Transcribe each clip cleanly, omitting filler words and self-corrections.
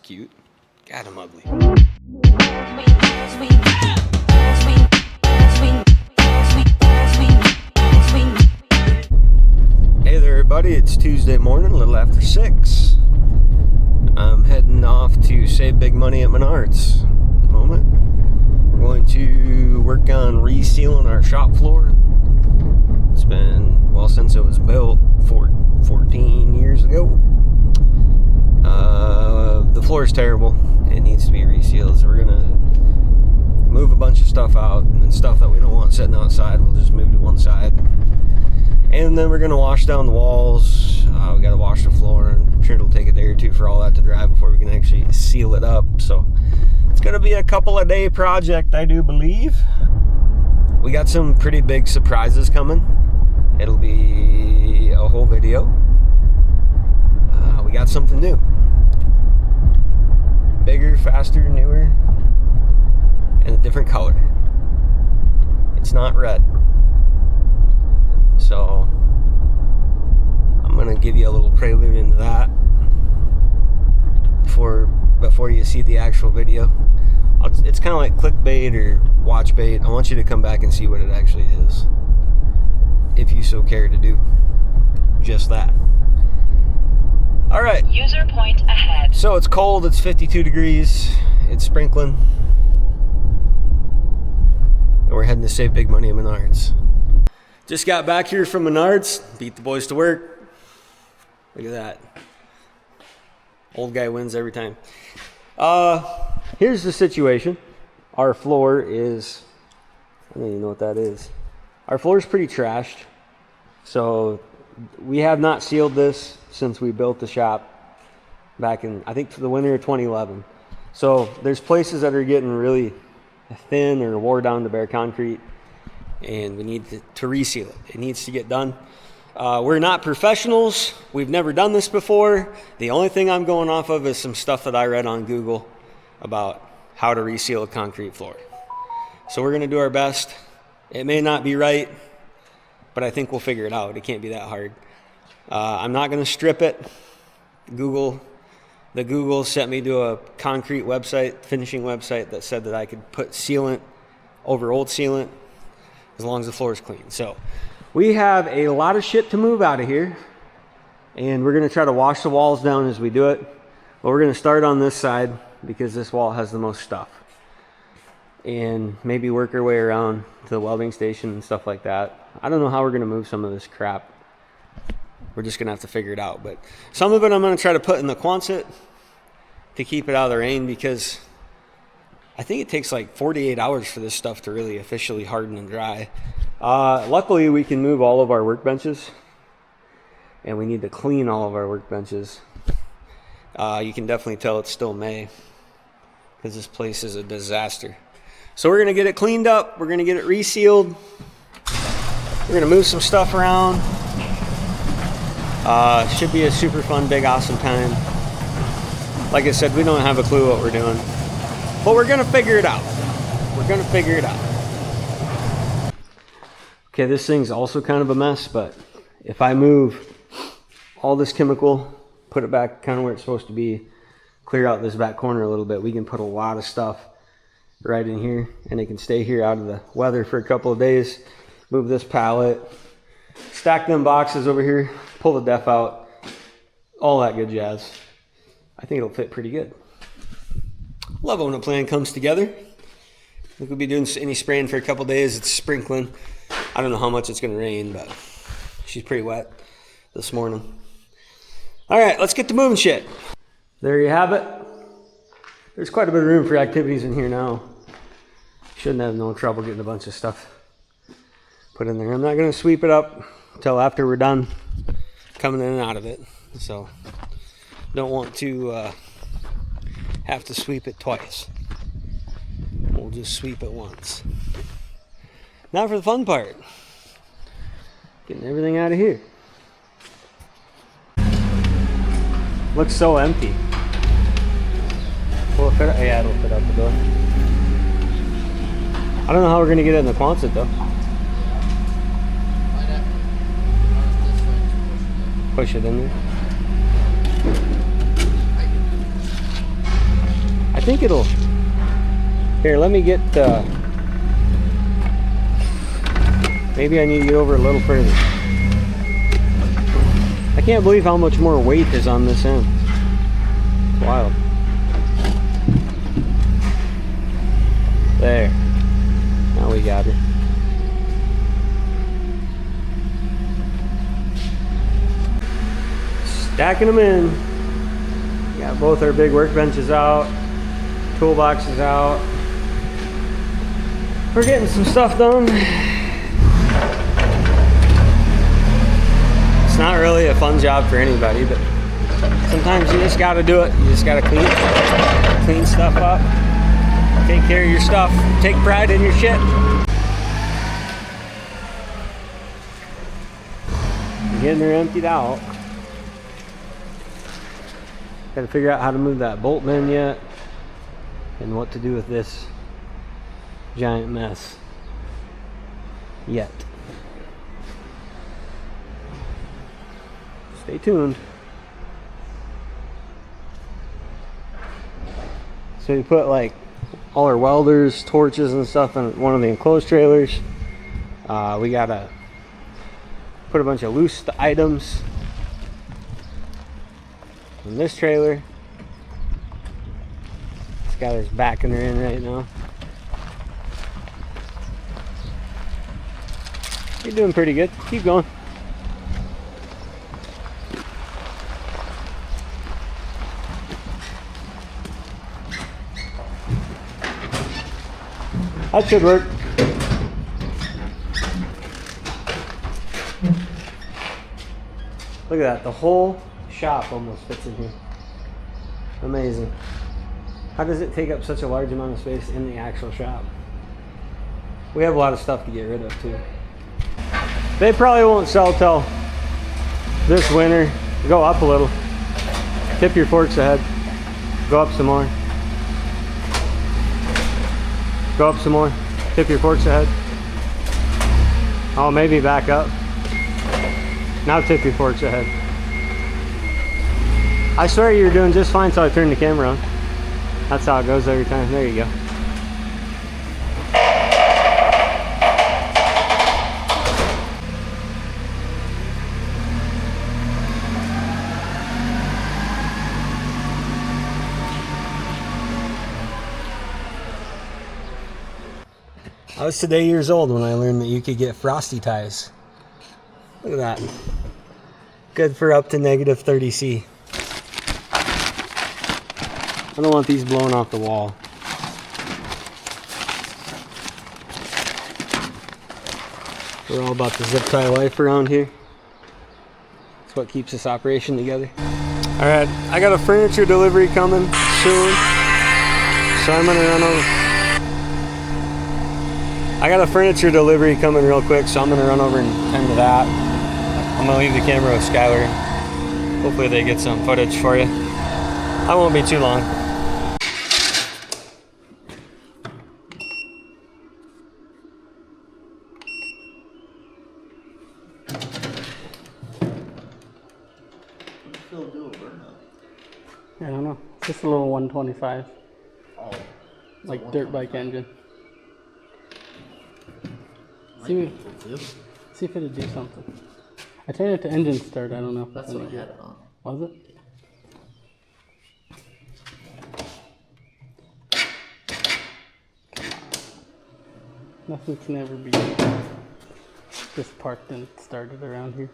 cute. God, I'm ugly. Hey there, everybody. It's Tuesday morning, a little after 6. I'm heading off to save big money at Menards at the moment. We're going to work on resealing our shop floor. It's been, well, since it was built 14 years ago. The floor is terrible. It needs to be resealed, so we're gonna move a bunch of stuff out, and stuff that we don't want sitting outside we'll just move to one side. And then we're gonna wash down the walls. We gotta wash the floor, and I'm sure it'll take a day or two for all that to dry before we can actually seal it up. So it's gonna be a couple of day project, I do believe. We got some pretty big surprises coming. It'll be a whole video. We got something new. Bigger, faster, newer, and a different color. It's not red. So I'm gonna give you a little prelude into that before you see the actual video. It's kind of like clickbait or watch bait. I want you to come back and see what it actually is, if you so care to do just that. All right. User point ahead. So it's cold. It's 52 degrees. It's sprinkling. And we're heading to save big money at Menards. Just got back here from Menards. Beat the boys to work. Look at that. Old guy wins every time. Here's the situation. Our floor is, I don't even know what that is. Our floor is pretty trashed. So we have not sealed this since we built the shop back in, I think, the winter of 2011. So there's places that are getting really thin or wore down to bare concrete, and we need to reseal it. It needs to get done. We're not professionals. We've never done this before. The only thing I'm going off of is some stuff that I read on Google about how to reseal a concrete floor. So we're going to do our best. It may not be right, but I think we'll figure it out. It can't be that hard. I'm not going to strip it. Google sent me to a concrete website, finishing website, that said that I could put sealant over old sealant as long as the floor is clean. So we have a lot of shit to move out of here, and we're going to try to wash the walls down as we do it. But we're going to start on this side because this wall has the most stuff, and maybe work our way around to the welding station and stuff like that. I don't know how we're going to move some of this crap. We're just going to have to figure it out. But some of it I'm going to try to put in the Quonset to keep it out of the rain, because I think it takes like 48 hours for this stuff to really officially harden and dry. Luckily, we can move all of our workbenches, and we need to clean all of our workbenches. You can definitely tell it's still May, because this place is a disaster. So we're going to get it cleaned up. We're going to get it resealed. We're going to move some stuff around. Should be a super fun, big, awesome time. Like I said, we don't have a clue what we're doing, but we're going to figure it out. We're going to figure it out. Okay, this thing's also kind of a mess, but if I move all this chemical, put it back kind of where it's supposed to be, clear out this back corner a little bit, we can put a lot of stuff right in here, and it can stay here out of the weather for a couple of days. Move this pallet, stack them boxes over here, pull the def out, all that good jazz. I think it'll fit pretty good. Love it when a plan comes together. We'll be doing any spraying for a couple of days. It's sprinkling. I don't know how much it's going to rain, but she's pretty wet this morning. All right, let's get to moving shit. There you have it. There's quite a bit of room for activities in here now. Shouldn't have no trouble getting a bunch of stuff put in there. I'm not going to sweep it up until after we're done coming in and out of it. So don't want to have to sweep it twice. We'll just sweep it once. Now for the fun part. Getting everything out of here. Looks so empty. Will it fit? Yeah, it'll fit out the door. I don't know how we're going to get it in the Quonset though. Push it in there. think it'll... Here, let me get... Maybe I need to get over a little further. I can't believe how much more weight is on this end. It's wild. There. Now we got her. Stacking them in. Got both our big workbenches out. Toolboxes out. We're getting some stuff done. It's not really a fun job for anybody, but sometimes you just gotta do it. You just gotta clean stuff up. Take care of your stuff. Take pride in your shit. Getting her emptied out. Got to figure out how to move that bolt bin yet, and what to do with this giant mess yet. Stay tuned. So we put like all our welders, torches and stuff in one of the enclosed trailers. We gotta put a bunch of loose items in this trailer. Skylar's backing her in right now. You're doing pretty good. Keep going. That should work. Look at that. The whole shop almost fits in here. Amazing. How does it take up such a large amount of space in the actual shop? We have a lot of stuff to get rid of too. They probably won't sell till this winter. Go up a little. Tip your forks ahead. Go up some more. Go up some more. Tip your forks ahead. Oh, maybe back up. Now tip your forks ahead. I swear you were doing just fine until I turned the camera on. That's how it goes every time. There you go. I was today years old when I learned that you could get frosty ties. Look at that. Good for up to negative 30°C. I don't want these blowing off the wall. We're all about the zip tie life around here. It's what keeps this operation together. Alright, I got a furniture delivery coming soon. So I'm gonna run over. I got a furniture delivery coming real quick, so I'm gonna run over and tend to that. I'm gonna leave the camera with Skylar. Hopefully they get some footage for you. I won't be too long. Still do a burnout. I don't know. It's just a little 125. Oh. Like dirt bike engine. See if it'll do something. I turned it to engine start. I don't know if That's what I had it on. Was it? Nothing can ever be just parked and started around here.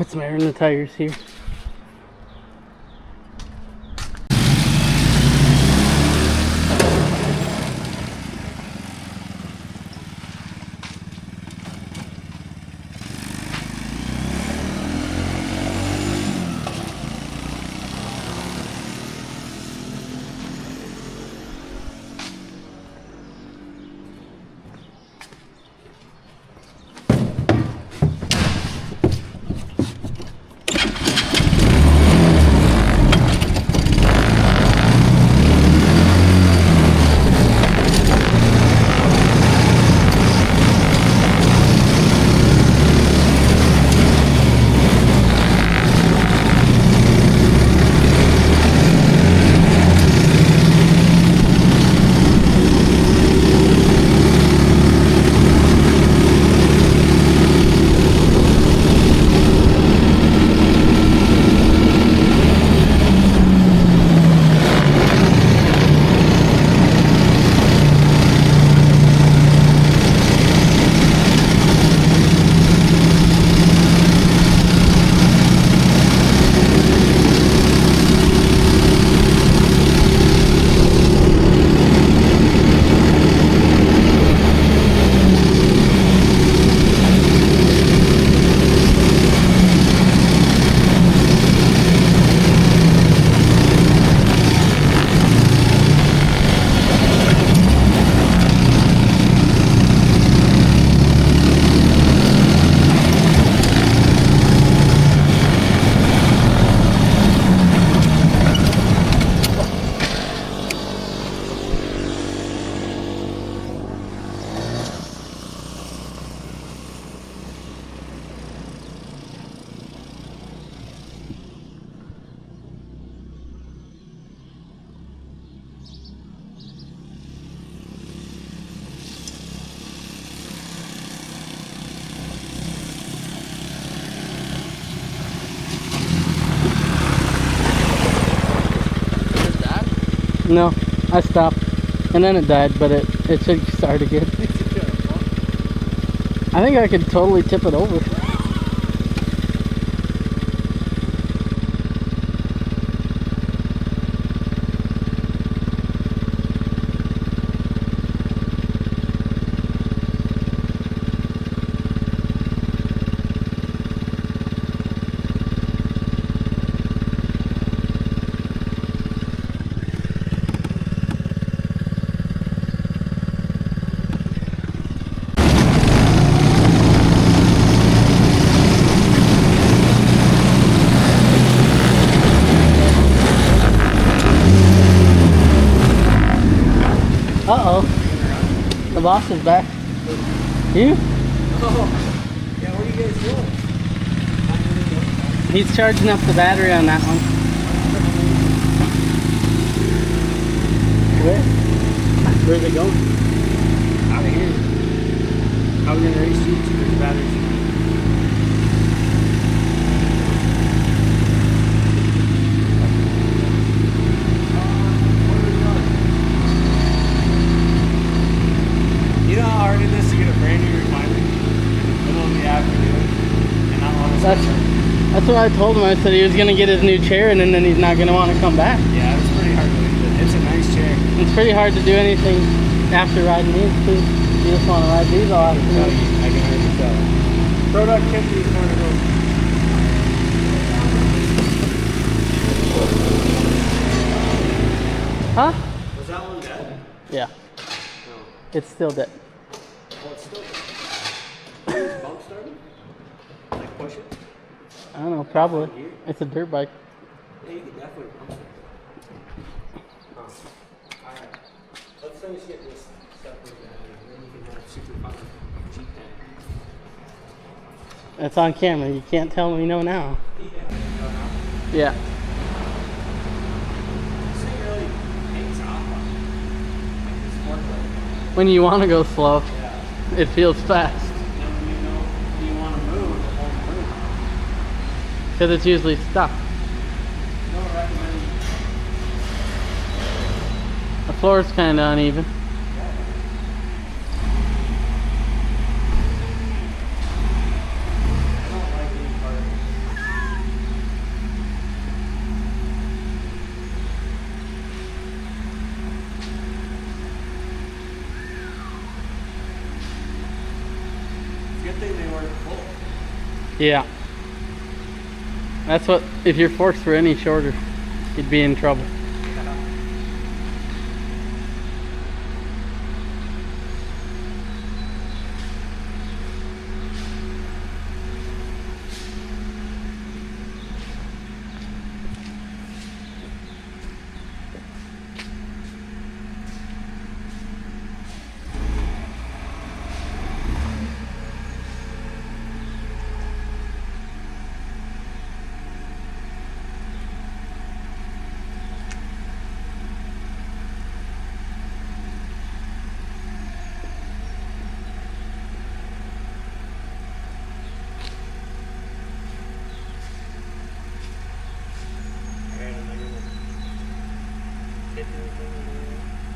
Put some air in the tires here. No, I stopped. And then it died, but it should start again. I think I could totally tip it over. Uh-oh. The boss is back. You? Oh, yeah, what are you guys doing? He's charging up the battery on that one. Where? Where's it going? Out of here. How are we gonna race jeeps with these batteries? You know how hard it is to get a brand new recliner in the middle of the afternoon and not want to That's what I told him. I said he was gonna get his new chair and then he's not gonna want to come back. Yeah, it's pretty hard to leave it. It's a nice chair. It's pretty hard to do anything after riding these too. You just want to ride these all I can tell afternoon. you. I can already tell. Productivity is going to go. Huh? Was that one dead? Yeah. No. It's still dead. Well, it's still dead. Is bump started? Like push it? I don't know, probably. It's a dirt bike. Yeah, you can definitely bump it. Alright. Let's finish getting this stuff with that, and then you can have super fun Jeep tank. It's on camera. You can't tell me no now. Yeah. This thing really hangs off on me. Like this sport bike. When you want to go slow, Yeah. it feels fast. And then when you know when you want to move, it won't move. Because it's usually stuck. Don't recommend. The floor's kind of uneven. I don't like any part of it. good thing they weren't full. Yeah. That's what, if your forks were any shorter, you'd be in trouble.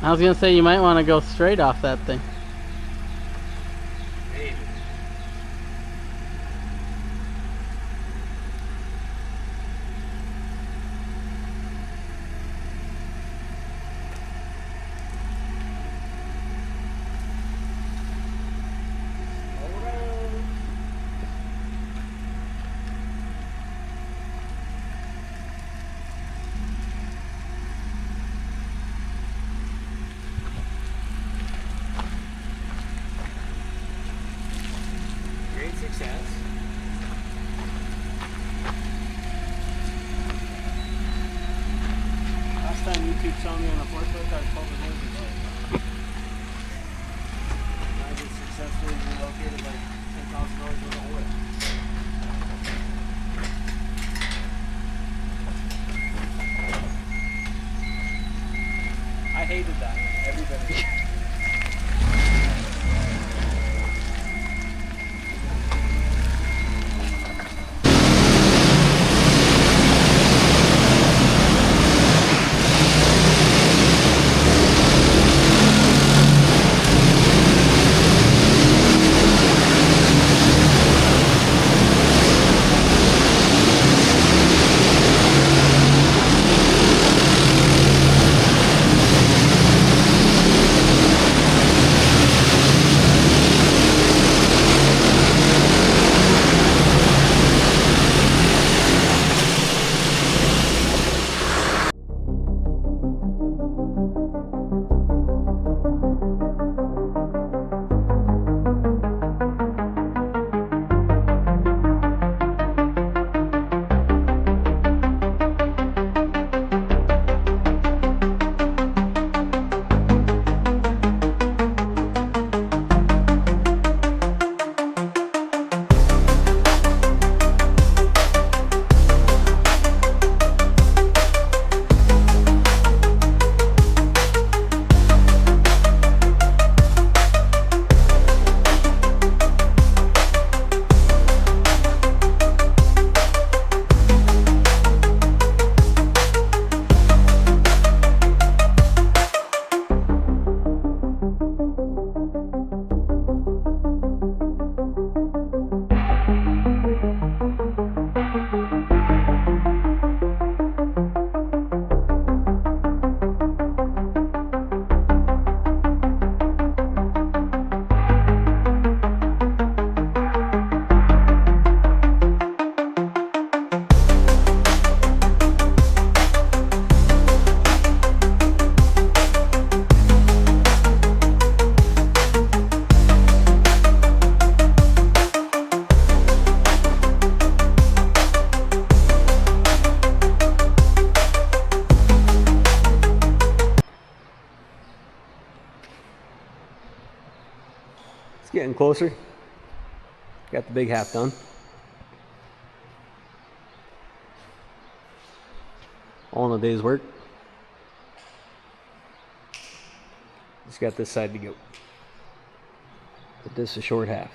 I was gonna say you might want to go straight off that thing. Great success. Last time YouTube saw me on a forklift, I was pulled the nose and shit. I just successfully relocated like $10,000 worth of oil. I hated that every bit of it. Getting closer. Got the big half done. All in a day's work. Just got this side to go. But this is a short half.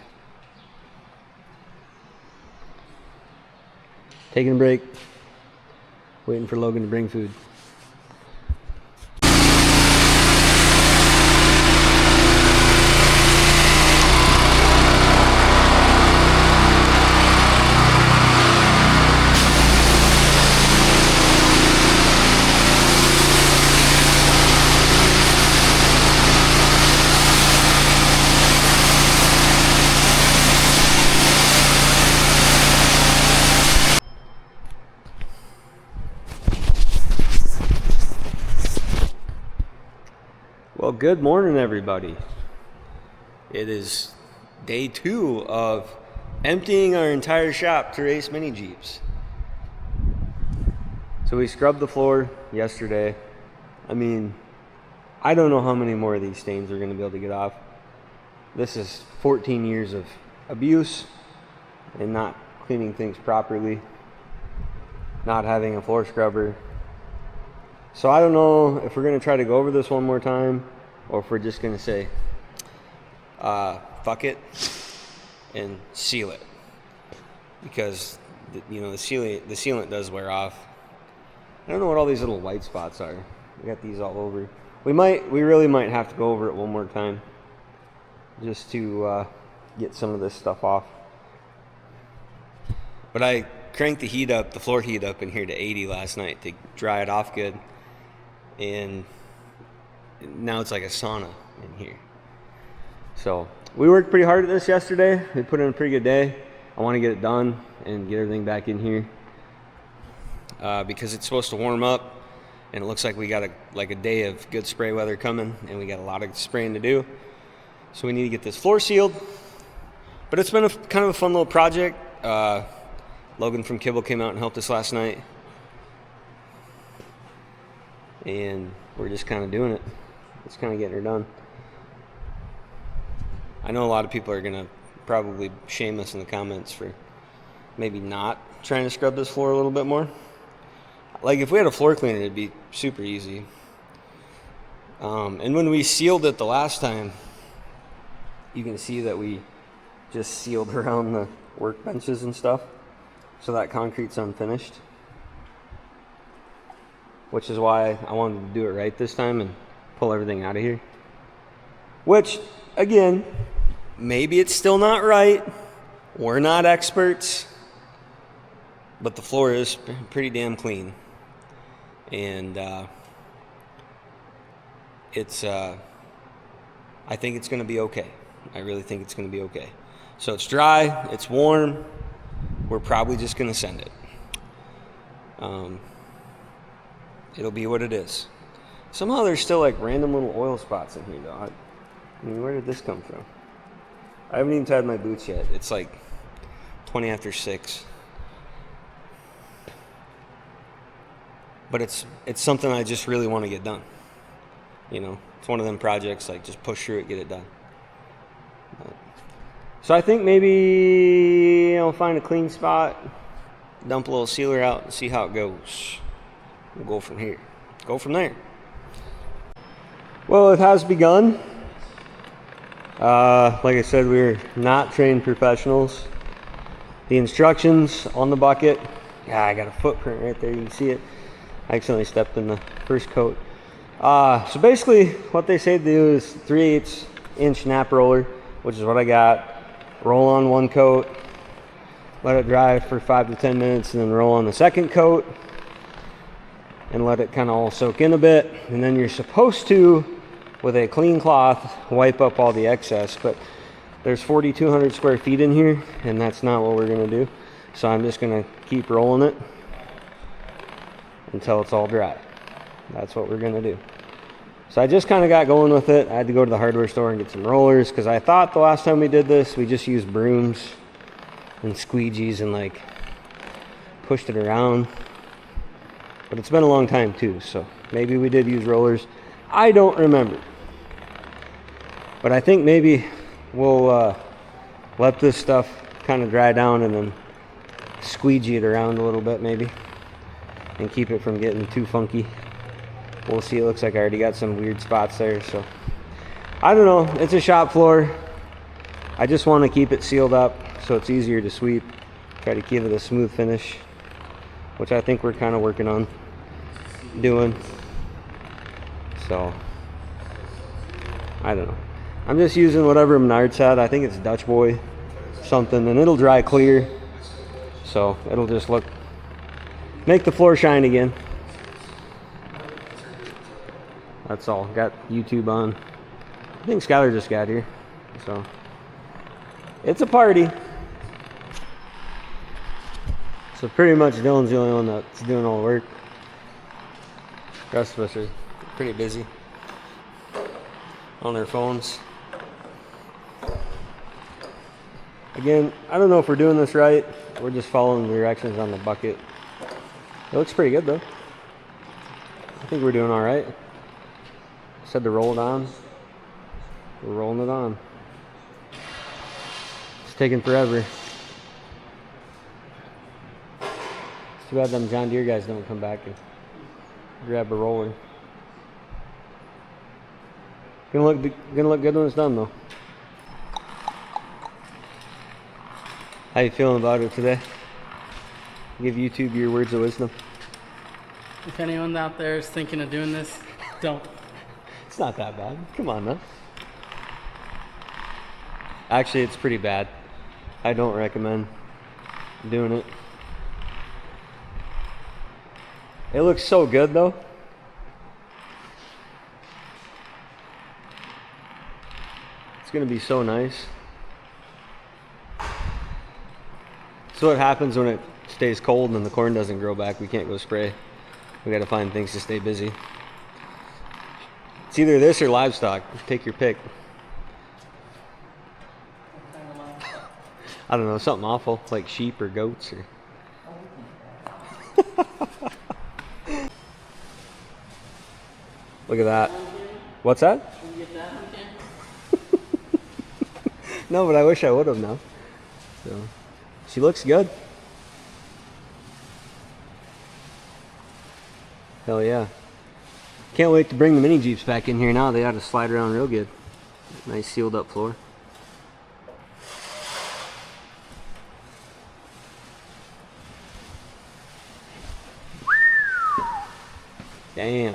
Taking a break. Waiting for Logan to bring food. good morning, everybody. It is day 2 of emptying our entire shop to race mini Jeeps. So we scrubbed the floor yesterday. I mean, I don't know how many more of these stains we're going to be able to get off. This is 14 years of abuse and not cleaning things properly, not having a floor scrubber. So I don't know if we're going to try to go over this one more time or if we're just going to say, fuck it and seal it. Because, you know, the sealant does wear off. I don't know what all these little white spots are. We got these all over. We really might have to go over it one more time just to get some of this stuff off. But I cranked the floor heat up in here to 80 last night to dry it off good. And now it's like a sauna in here. So we worked pretty hard at this yesterday. We put in a pretty good day. I want to get it done and get everything back in here because it's supposed to warm up, and it looks like we got a day of good spray weather coming, and we got a lot of spraying to do. So we need to get this floor sealed. But it's been kind of a fun little project. Logan from Kibble came out and helped us last night. And we're just kind of doing it. It's kind of getting her done. I know a lot of people are going to probably shame us in the comments for maybe not trying to scrub this floor a little bit more. Like, if we had a floor cleaner, it'd be super easy. And when we sealed it the last time, you can see that we just sealed around the workbenches and stuff. So that concrete's unfinished. Which is why I wanted to do it right this time and pull everything out of here. Which, again, maybe it's still not right. We're not experts. But the floor is pretty damn clean. And I think it's going to be okay. I really think it's going to be okay. So it's dry, it's warm. We're probably just going to send it. It'll be what it is. Somehow there's still like random little oil spots in here, though. I mean, where did this come from? I haven't even tied my boots yet. It's like 20 after 6. But it's something I just really want to get done. You know, it's one of them projects, like, just push through it, get it done. So I think maybe I'll find a clean spot, dump a little sealer out, and see how it goes. We'll go from here. Go from there. Well, it has begun. Like I said, we're not trained professionals. The instructions on the bucket. Yeah, I got a footprint right there. You can see it. I accidentally stepped in the first coat. So basically, what they say to do is 3/8 inch nap roller, which is what I got. Roll on one coat, let it dry for 5 to 10 minutes, and then roll on the second coat and let it kind of all soak in a bit. And then you're supposed to, with a clean cloth, wipe up all the excess. But there's 4,200 square feet in here, and that's not what we're going to do. So I'm just going to keep rolling it until it's all dry. That's what we're going to do. So I just kind of got going with it. I had to go to the hardware store and get some rollers because I thought the last time we did this, we just used brooms and squeegees and like pushed it around. But it's been a long time too, so maybe we did use rollers. I don't remember. But I think maybe we'll let this stuff kind of dry down and then squeegee it around a little bit maybe and keep it from getting too funky. We'll see. It looks like I already got some weird spots there, so I don't know. It's a shop floor. I just want to keep it sealed up so it's easier to sweep. Try to give it a smooth finish, which I think we're kind of working on doing. So I don't know. I'm just using whatever Menards had. I think it's Dutch Boy something, and it'll dry clear, so it'll just make the floor shine again. That's all. Got YouTube on. I think Skylar just got here, so it's a party. So pretty much Dylan's the only one that's doing all the work. The rest of us are pretty busy. on their phones. Again, I don't know if we're doing this right. We're just following the directions on the bucket. It looks pretty good though. I think we're doing all right. Said to roll it on. We're rolling it on. It's taking forever. It's too bad them John Deere guys don't come back and grab a roller. Gonna look good when it's done though. How you feeling about it today? Give YouTube your words of wisdom. If anyone out there is thinking of doing this, don't. It's not that bad. Come on now. Actually, it's pretty bad. I don't recommend doing it. It looks so good though. It's gonna be so nice. So what happens when it stays cold and the corn doesn't grow back? We can't go spray. We gotta find things to stay busy. It's either this or livestock. Take your pick. I don't know, something awful like sheep or goats or. Look at that. What's that? No, but I wish I would have now. So, she looks good. Hell yeah. Can't wait to bring the mini Jeeps back in here now. They ought to slide around real good. Nice sealed up floor. Damn.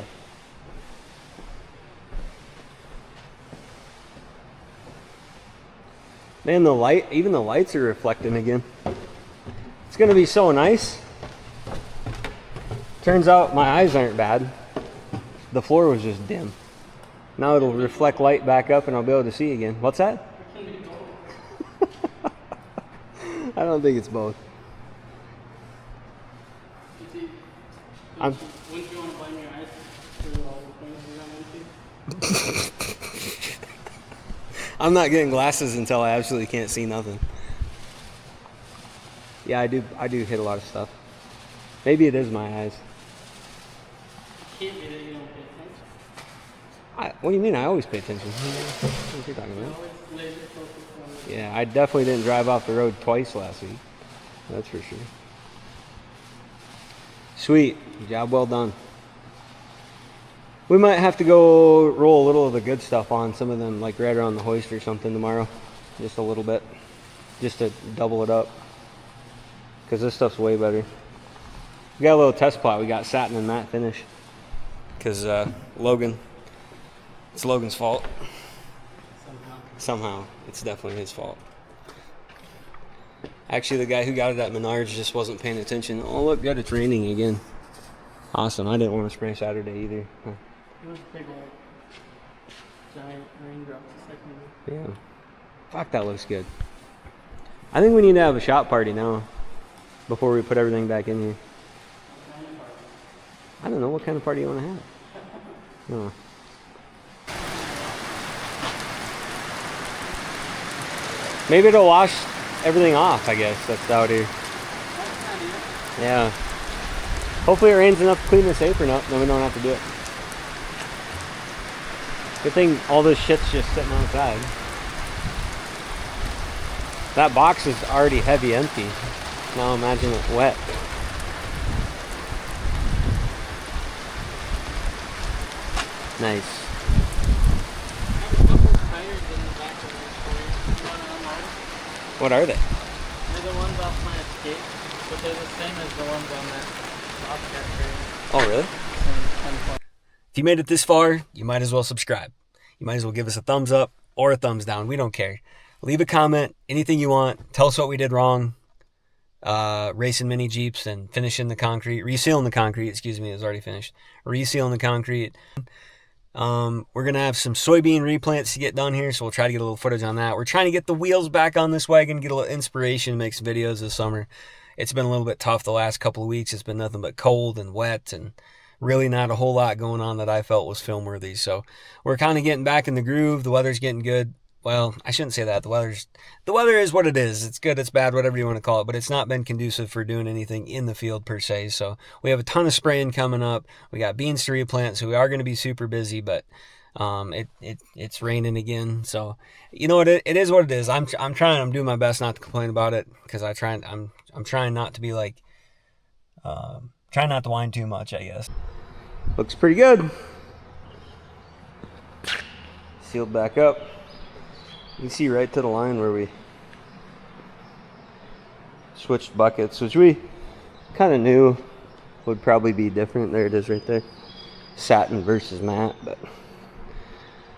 Man, the light, even the lights are reflecting again. It's gonna be so nice. Turns out my eyes aren't bad. The floor was just dim. Now it'll reflect light back up and I'll be able to see again. What's that? I don't think it's both. Wouldn't you want to blame your eyes for all the things you're on YouTube? I'm not getting glasses until I absolutely can't see nothing. Yeah, I do hit a lot of stuff. Maybe it is my eyes. Can't be that you don't pay attention. What do you mean? I always pay attention. What are you talking about? Always laser focused on Yeah, I definitely didn't drive off the road twice last week. That's for sure. Sweet. Job well done. We might have to go roll a little of the good stuff on some of them, like right around the hoist or something tomorrow. Just a little bit. Just to double it up. Because this stuff's way better. We got a little test plot. We got satin and matte finish. Because Logan, it's Logan's fault. Somehow. It's definitely his fault. Actually, the guy who got it at Menards just wasn't paying attention. Oh, look, good, it's raining again. Awesome. I didn't want to spray Saturday either. Huh. It was big old giant raindrops a second ago. Yeah. Fuck, that looks good. I think we need to have a shop party now before we put everything back in here. I don't know, what kind of party you want to have? No. Maybe it'll wash everything off, I guess, that's out here. Yeah. Hopefully it rains enough to clean this apron up, then we don't have to do it. Good thing all this shit's just sitting outside. That box is already heavy empty. Now imagine it wet. Nice. What are they? They're the ones off my Escape, but they're the same as the ones on that Bobcat trailer. Oh, really? If you made it this far, you might as well subscribe. You might as well give us a thumbs up or a thumbs down. We don't care. Leave a comment, anything you want. Tell us what we did wrong. Racing mini Jeeps and finishing the concrete. Resealing the concrete, excuse me, it was already finished. Resealing the concrete. We're going to have some soybean replants to get done here, so we'll try to get a little footage on that. We're trying to get the wheels back on this wagon, get a little inspiration, make some videos this summer. It's been a little bit tough the last couple of weeks. It's been nothing but cold and wet and really not a whole lot going on that I felt was film worthy. So we're kind of getting back in the groove. The weather's getting good. Well, I shouldn't say that. The weather is what it is. It's good, it's bad, whatever you want to call it, but it's not been conducive for doing anything in the field per se. So we have a ton of spraying coming up. We got beans to replant, so we are going to be super busy, but it's raining again. So you know what, it is what it is. I'm doing my best not to complain about it, because I'm trying not to be like trying not to whine too much, I guess. Looks pretty good. Sealed back up. You can see right to the line where we switched buckets, which we kind of knew would probably be different. There it is right there. Satin versus matte, but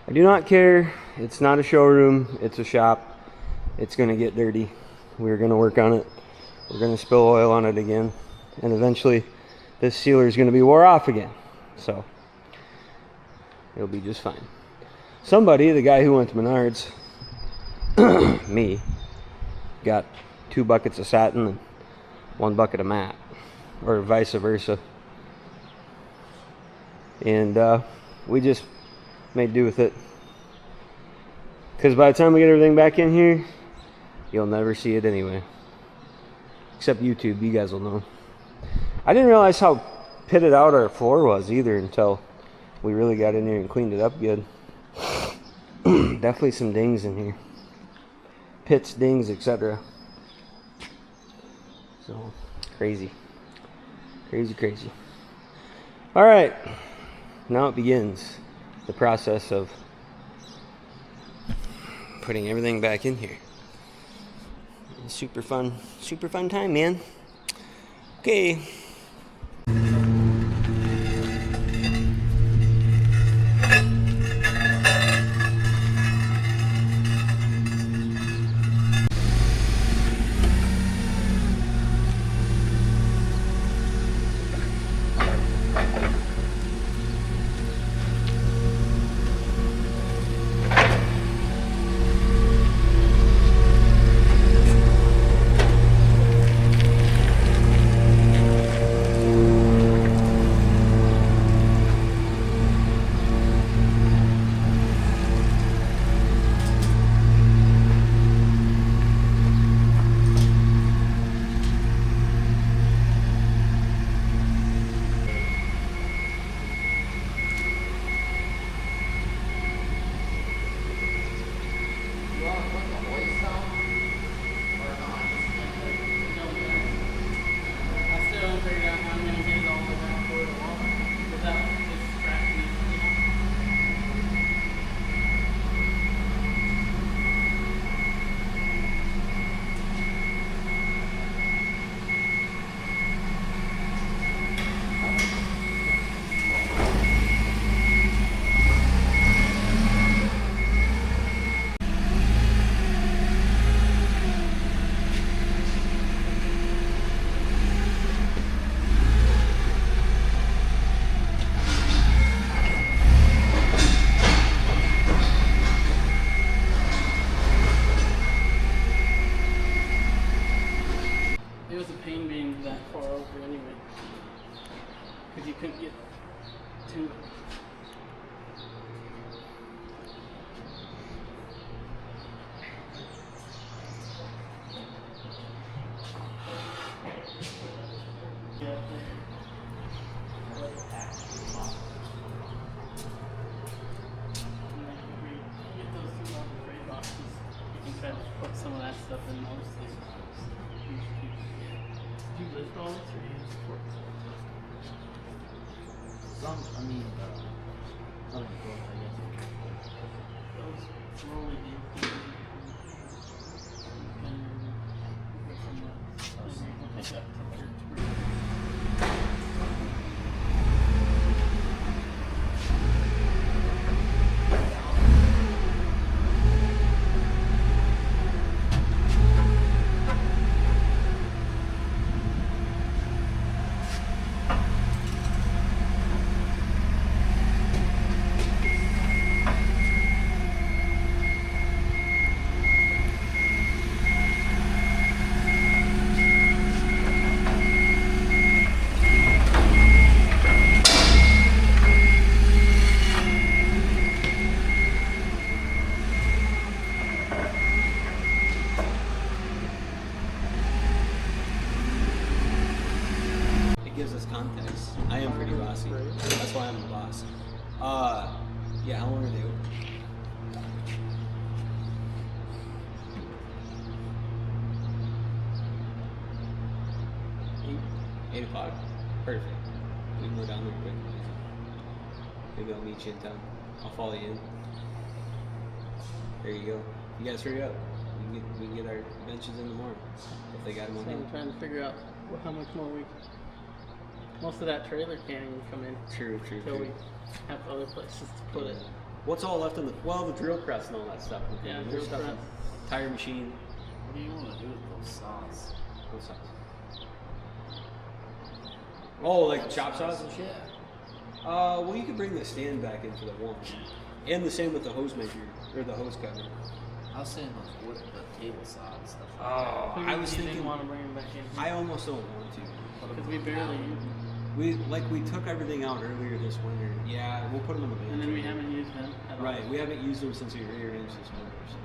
I do not care. It's not a showroom, it's a shop. It's gonna get dirty. We're gonna work on it. We're gonna spill oil on it again. And eventually this sealer is gonna be wore off again. So it'll be just fine. Somebody, the guy who went to Menards, me, got 2 buckets of satin and 1 bucket of matte, or vice versa, and we just made do with it, because by the time we get everything back in here, you'll never see it anyway, except YouTube. You guys will know. I didn't realize how pitted out our floor was either until we really got in here and cleaned it up good. Definitely some dings in here. Pits, dings, etc. So crazy. All right, now it begins the process of putting everything back in here. Super fun time, man. Okay. because you couldn't get to it. Put some of that stuff in mostly. Do you lift all this or do you support this? Some, I mean, some of both, I guess. Those rolly deals. Take that from here. context, I am pretty bossy. That's why I'm the boss. Yeah, how long are they open? 8 o'clock? Perfect. We can go down there quick. Maybe I'll meet you in town. I'll follow you in. There you go. You guys hurry up. We can get our benches in tomorrow. If they got them on So hand. I'm trying to figure out how much more we. Most of that trailer can't even come in. True. So we have other places to put it. What's all left in the the drill press and all that stuff? Yeah, There's drill stuff press. tire machine. What do you want to do with those saws? What size? Oh, like chop saws and shit? Yeah. Well, you could bring the stand back into the one. And the same with the hose maker, or the hose cutter. I was saying like what the table saw and stuff. Oh, I was You thinking, didn't want to bring them back in. I almost don't want to. Because we barely use them. We took everything out earlier this winter. Yeah, we'll put them in the van. And then we haven't used them at all. Right, we haven't used them since we rearranged this winter. So.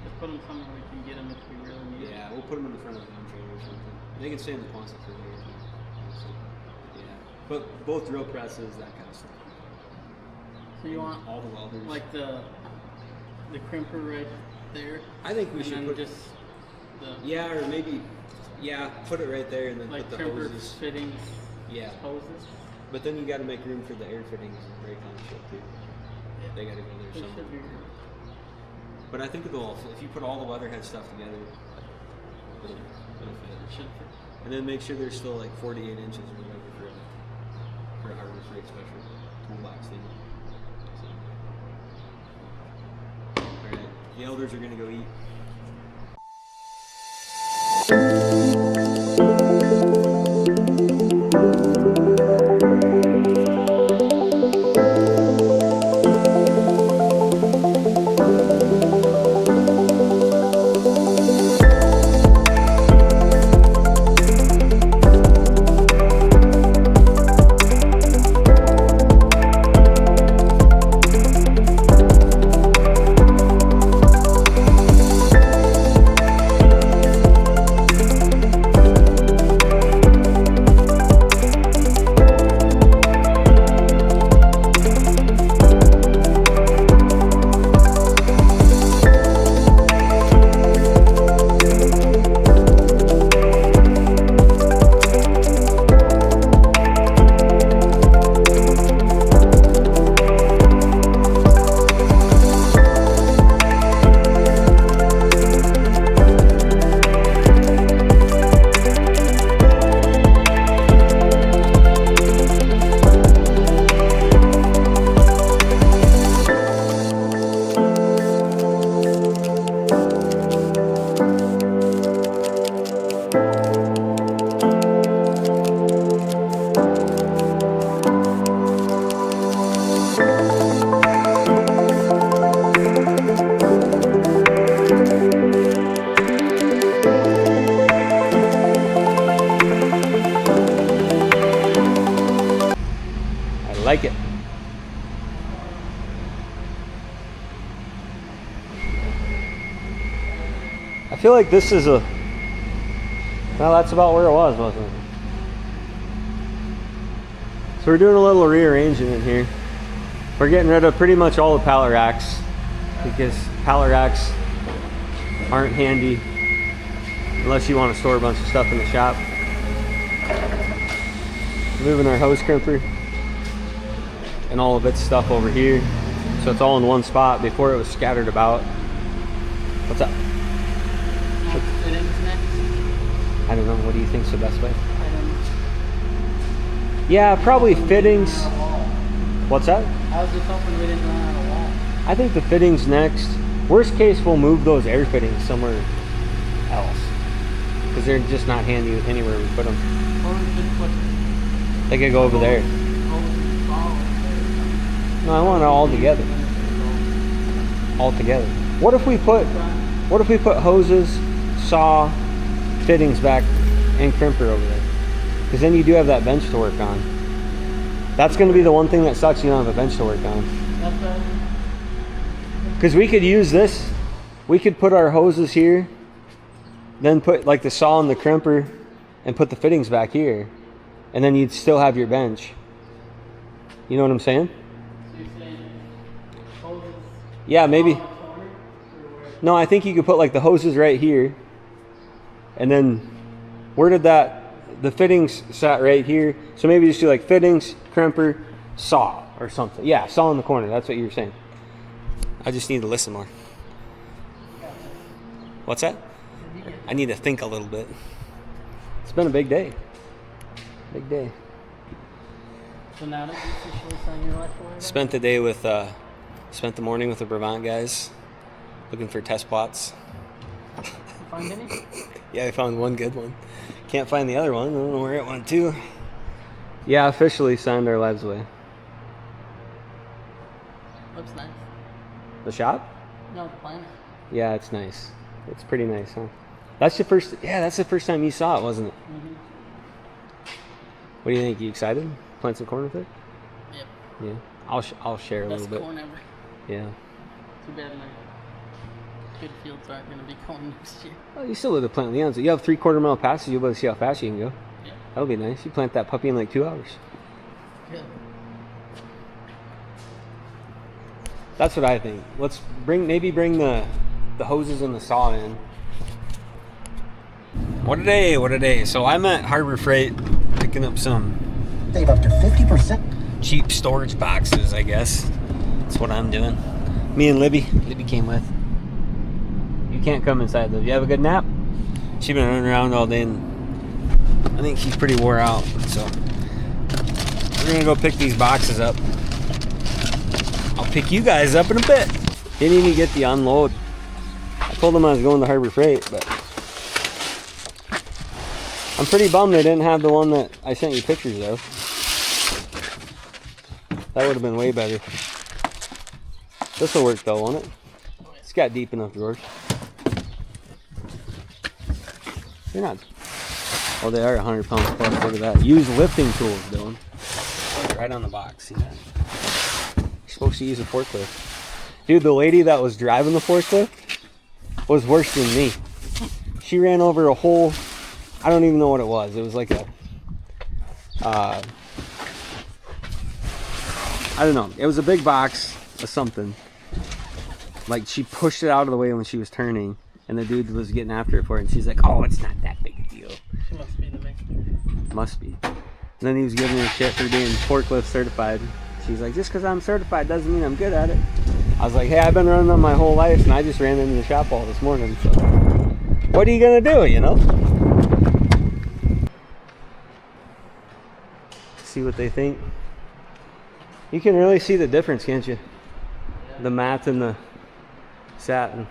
Just put them somewhere we can get them if we really need Yeah, we'll put them in the front of the van trailer or something. They can stay in the closet for later too. So, yeah, but both drill presses, that kind of stuff. So you want all the welders? like the crimper right there? I think we and should then put just the yeah, or maybe put it right there and then like put the crimper hoses. fittings, Yeah, hoses. but then you got to make room for the air fittings and brake on shit too. They got to go there They somewhere. should be. But I think it'll if you put all the weatherhead stuff together, it'll It fit. should fit. And then make sure there's still like 48 inches or whatever for a hardware freight special toolbox thing. So. All right, the elders are gonna go eat. Like it. I feel like this is well, that's about where it was, wasn't it? So we're doing a little rearranging in here. We're getting rid of pretty much all the pallet racks because pallet racks aren't handy unless you want to store a bunch of stuff in the shop. Moving our hose crimper and all of its stuff over here, so it's all in one spot. Before it was scattered about. What's up? Fittings next. I don't know. What do you think's the best way? I don't know. Yeah, probably fittings. What's that? I was just hoping we didn't run out of wall. I think the fittings next. Worst case, we'll move those air fittings somewhere else because they're just not handy anywhere we put them. Or we just put They could go over there. No, I want it all together. All together. What if we put hoses, saw, fittings back, and crimper over there? Because then you do have that bench to work on. That's going to be the one thing that sucks. You don't have a bench to work on. Because we could use this. We could put our hoses here, then put like the saw and the crimper, and put the fittings back here. and then you'd still have your bench. You know what I'm saying? So you're saying hoses Yeah, maybe. on the corner, or where? No, I think you could put like the hoses right here, and then where did the fittings sat right here? So maybe just do like fittings, crimper, saw or something. Yeah, saw in the corner. That's what you were saying. I just need to listen more. What's that? I need to think a little bit. It's been a big day. Big day. So now that you officially sign your life away? Spent the morning with the Brevant guys, looking for test plots. Find any? Yeah, I found one good one. Can't find the other one. I don't know where it went to. Yeah, officially signed our lives away. Looks nice. The shop? No, the planet. Yeah, it's nice. It's pretty nice, huh? That's the first time you saw it, wasn't it? Mm-hmm. What do you think? You excited? Plant some corn with it? Yep. Yeah. I'll share a Best little bit. corn ever. Yeah. Too bad my good fields aren't going to be corn next year. Oh, you still live to plant Leon's. You have 3/4 mile passes. You'll be able to see how fast you can go. Yeah. That'll be nice. You plant that puppy in like 2 hours. Good. That's what I think. Let's bring the hoses and the saw in. What a day. So I'm at Harbor Freight picking up some Save up to 50%. cheap storage boxes, I guess. That's what I'm doing. Me and Libby came with. You can't come inside though. You have a good nap? She's been running around all day and I think she's pretty wore out. So we're gonna go pick these boxes up. I'll pick you guys up in a bit. Didn't even get the unload. I told them I was going to Harbor Freight, but I'm pretty bummed they didn't have the one that I sent you pictures of. That would have been way better. This will work though, won't it? It's got deep enough drawers. They're not. Oh, they are 100 pounds plus. Look at that. Use lifting tools, Dylan. Right on the box. See that? You're supposed to use a forklift. Dude, the lady that was driving the forklift was worse than me. She ran over a whole. I don't even know what it was. It was like a. I don't know. It was a big box of something. Like she pushed it out of the way when she was turning, and the dude was getting after it for it. And she's like, "Oh, it's not that big a deal." She must be the mixer. Must be. And then he was giving her shit for being forklift certified. She's like, "Just because I'm certified doesn't mean I'm good at it." I was like, "Hey, I've been running them my whole life, and I just ran into the shop all this morning. So, what are you gonna do? You know?" See what they think. You can really see the difference, can't you? The matte and the satin.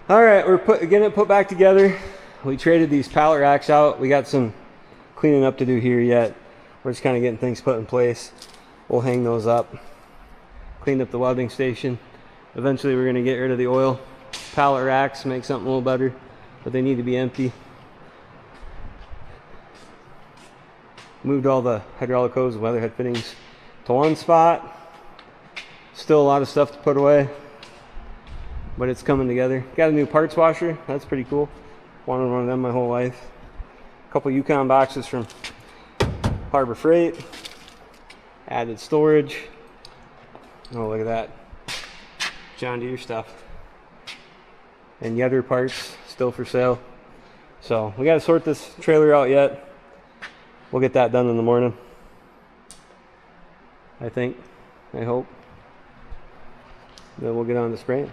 All right, we're getting it put back together. We traded these pallet racks out. We got some cleaning up to do here yet. We're just kind of getting things put in place. We'll hang those up. Cleaned up the welding station. Eventually we're gonna get rid of the oil pallet racks, make something a little better, but they need to be empty. Moved all the hydraulic hose and weatherhead fittings to one spot. Still a lot of stuff to put away, but it's coming together. Got a new parts washer. That's pretty cool. Wanted one of them my whole life. A couple Yukon boxes from Harbor Freight. Added storage. Oh, look at that. John Deere stuff. And Yetter parts still for sale. So we got to sort this trailer out yet. We'll get that done in the morning. I think. I hope. Then we'll get on to spraying.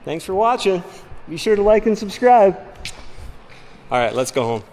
Thanks for watching. Be sure to like and subscribe. All right, let's go home.